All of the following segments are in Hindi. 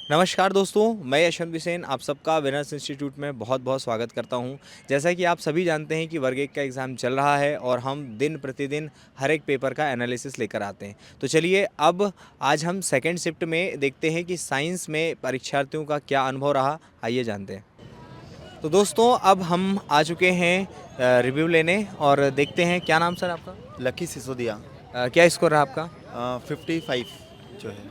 नमस्कार दोस्तों, मैं यशवंत बिसेन आप सबका विनर्स इंस्टीट्यूट में बहुत बहुत स्वागत करता हूं। जैसा कि आप सभी जानते हैं कि वर्ग 1 का एग्ज़ाम चल रहा है और हम दिन प्रतिदिन हर एक पेपर का एनालिसिस लेकर आते हैं। तो चलिए अब आज हम सेकंड शिफ्ट में देखते हैं कि साइंस में परीक्षार्थियों का क्या अनुभव रहा, आइए जानते हैं। तो दोस्तों अब हम आ चुके हैं रिव्यू लेने और देखते हैं। क्या नाम सर आपका? लकी सिसोदिया। क्या स्कोर रहा आपका? 55 जो है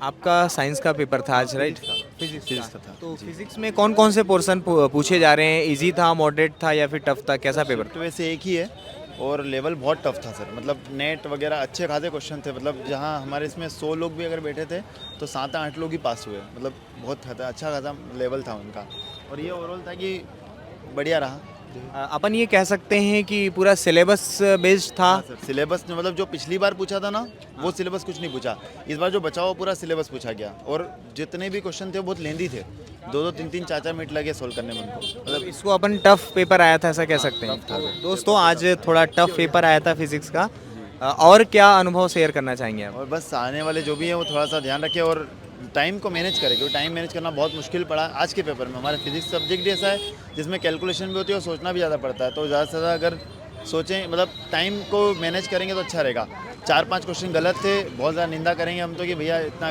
आपका साइंस का पेपर था आज, राइट? फिजिक्स का था तो जी। फिजिक्स में कौन कौन से पोर्शन पूछे जा रहे हैं? इजी था, मॉडरेट था या फिर टफ था? कैसा पेपर तो वैसे एक ही है और लेवल बहुत टफ था सर। मतलब नेट वगैरह अच्छे खासे क्वेश्चन थे। मतलब जहाँ हमारे इसमें 100 लोग भी अगर बैठे थे तो 7-8 लोग ही पास हुए। मतलब बहुत अच्छा खासा लेवल था उनका। और ये ओवरऑल था कि बढ़िया रहा। अपन ये कह सकते हैं कि पूरा सिलेबस बेस्ड था। हाँ सर, सिलेबस ने मतलब जो पिछली बार पूछा था ना वो सिलेबस कुछ नहीं पूछा। इस बार जो बचा हुआ पूरा सिलेबस पूछा गया और जितने भी क्वेश्चन थे वो बहुत लेंदी थे। 2-2 3-3 4-4 मिनट लगे सोल्व करने में उनको। मतलब इसको अपन टफ पेपर आया था ऐसा कह सकते हैं। टफ था वो। दोस्तों आज थोड़ा टफ पेपर आया था फिजिक्स का। और क्या अनुभव शेयर करना चाहेंगे आप? और बस आने वाले जो भी हैं वो थोड़ा सा ध्यान रखें और टाइम को मैनेज करें, क्योंकि टाइम मैनेज करना बहुत मुश्किल पड़ा आज के पेपर में। हमारे फिजिक्स सब्जेक्ट ही ऐसा है जिसमें कैलकुलेशन भी होती है और सोचना भी ज़्यादा पड़ता है। तो ज़्यादा से ज़्यादा अगर सोचें, मतलब टाइम को मैनेज करेंगे तो अच्छा रहेगा। 4-5 क्वेश्चन गलत थे, बहुत ज़्यादा निंदा करेंगे हम तो कि भैया इतना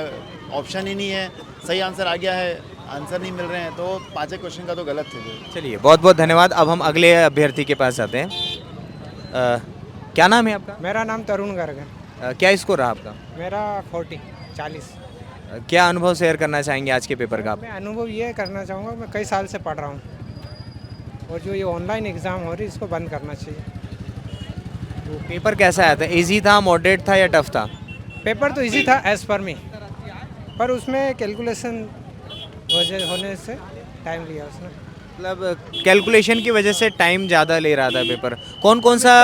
ऑप्शन ही नहीं है, सही आंसर आ गया है, आंसर नहीं मिल रहे हैं, तो 5 क्वेश्चन का तो गलत थे जो। चलिए बहुत बहुत धन्यवाद। अब हम अगले अभ्यर्थी के पास जाते हैं। क्या नाम है आपका? मेरा नाम तरुण गर्ग है। क्या स्कोर रहा आपका? मेरा 40। क्या अनुभव शेयर करना चाहेंगे आज के पेपर का आप? मैं अनुभव ये करना चाहूँगा, मैं कई साल से पढ़ रहा हूँ और जो ये ऑनलाइन एग्ज़ाम हो रही है इसको बंद करना चाहिए। तो पेपर कैसा आया था? इजी था, मॉडरेट था या टफ था? पेपर तो इजी था एज़ पर मी, पर उसमें कैलकुलेशन वजह होने से टाइम लिया उसने। मतलब कैलकुलेशन की वजह से टाइम ज़्यादा ले रहा था पेपर। कौन कौन सा,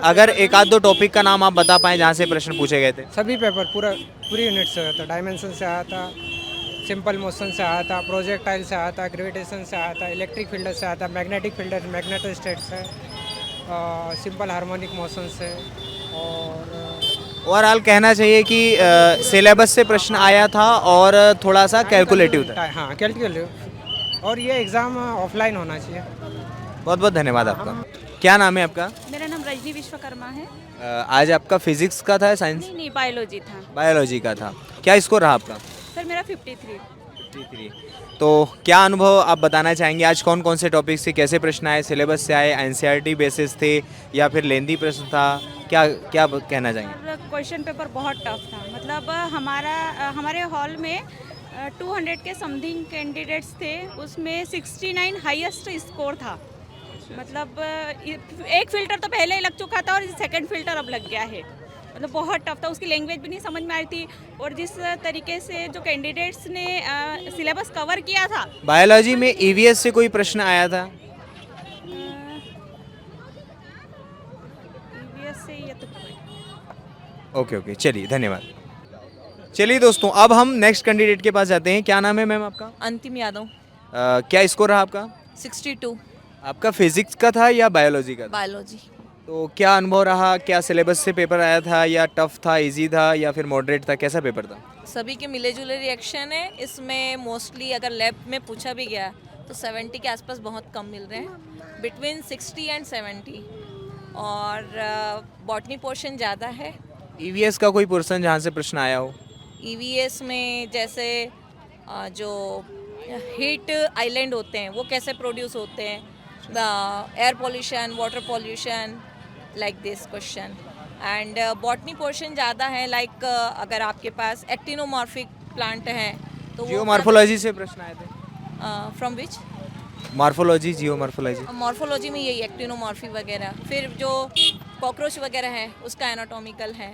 अगर एक आध दो टॉपिक का नाम आप बता पाएँ जहाँ से प्रश्न पूछे गए थे? सभी पेपर पूरी यूनिट से आता, डायमेंशन से आया था, सिंपल मोशन से आया था, प्रोजेक्टाइल से आया था, ग्रेविटेशन से आया था, इलेक्ट्रिक फील्ड से आया था, मैग्नेटिक फील्ड मैग्नेटोस्टेट से, सिंपल हार्मोनिक मोशन से। और ओवरऑल कहना चाहिए कि सिलेबस से प्रश्न आया था और थोड़ा सा कैलकुलेटिव था। हाँ कैलकुलेटिव, और ये एग्ज़ाम ऑफलाइन होना चाहिए। बहुत बहुत धन्यवाद आपका। क्या नाम है आपका? मेरा नाम रजनी विश्वकर्मा है। आज आपका फिजिक्स का था, साइंस? नहीं, बायोलॉजी था। बायोलॉजी का था। क्या स्कोर रहा आपका? सर मेरा 53। 53। तो क्या अनुभव आप बताना चाहेंगे? आज कौन कौन से टॉपिक से कैसे प्रश्न आए? सिलेबस से आए, एनसीईआरटी बेसिस थे या फिर लेंदी प्रश्न था? क्या क्या कहना चाहेंगे? क्वेश्चन पेपर बहुत टफ था। मतलब हमारे हॉल में 200 के समथिंग कैंडिडेट्स थे, उसमें 69 हाईएस्ट स्कोर था। मतलब एक फ़िल्टर तो पहले ही लग चुका था और सेकंड फ़िल्टर अब लग गया है। मतलब बहुत टफ था, उसकी लैंग्वेज भी नहीं समझ में आ रही थी और जिस तरीके से जो कैंडिडेट्स ने सिलेबस कवर किया था। बायोलॉजी में ईवीएस से कोई प्रश्न आया था? EVS से ये तो ओके ओके, चलिए धन्यवाद। चलिए दोस्तों अब हम नेक्स्ट कैंडिडेट के पास जाते हैं। क्या नाम है मैम आपका? अंतिम यादव। क्या स्कोर रहा आपका? 62 आपका फिजिक्स का था या बायोलॉजी का था? बायोलॉजी। तो क्या अनुभव रहा? क्या सिलेबस से पेपर आया था या टफ था, इजी था या फिर मॉडरेट था? कैसा पेपर था? सभी के मिले जुले रिएक्शन है। इसमें मोस्टली अगर लैब में पूछा भी गया तो 70 के आसपास बहुत कम मिल रहे हैं, बिटवीन 60 एंड 70। और बॉटनी पोर्शन ज़्यादा है। ईवीएस का कोई पोर्शन जहाँ से प्रश्न आया हो? ईवीएस में जैसे जो हीट आइलैंड होते हैं वो कैसे प्रोड्यूस होते हैं, air pollution, water pollution, like this question. And botany portion ज़्यादा है, लाइक अगर आपके पास एक्टिनोमॉर्फिक प्लांट है तो जियोमॉर्फोलॉजी से प्रश्न आए थे? From which? Morphology, geomorphology. Morphology में यही एक्टिनोमॉर्फी वगैरह। फिर जो कॉकरोच वगैरह है उसका एनाटॉमिकल है।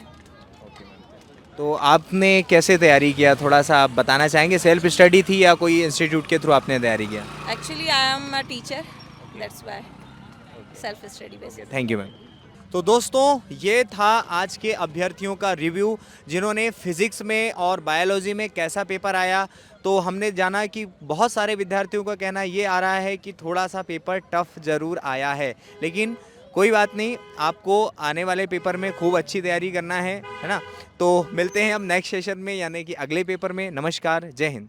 तो आपने कैसे तैयारी किया? थोड़ा सा आप बताना चाहेंगे? सेल्फ स्टडी थी या कोई इंस्टीट्यूट के थ्रू आपने तैयारी किया? Actually I am a teacher, that's why self study basis. Thank you ma'am. तो दोस्तों ये था आज के अभ्यर्थियों का रिव्यू जिन्होंने फिज़िक्स में और बायोलॉजी में कैसा पेपर आया। तो हमने जाना कि बहुत सारे विद्यार्थियों का कहना ये आ रहा है कि थोड़ा सा पेपर टफ ज़रूर आया है, लेकिन कोई बात नहीं, आपको आने वाले पेपर में खूब अच्छी तैयारी करना है ना। तो मिलते हैं हम नेक्स्ट सेशन में, यानी कि अगले पेपर में। नमस्कार, जय हिंद।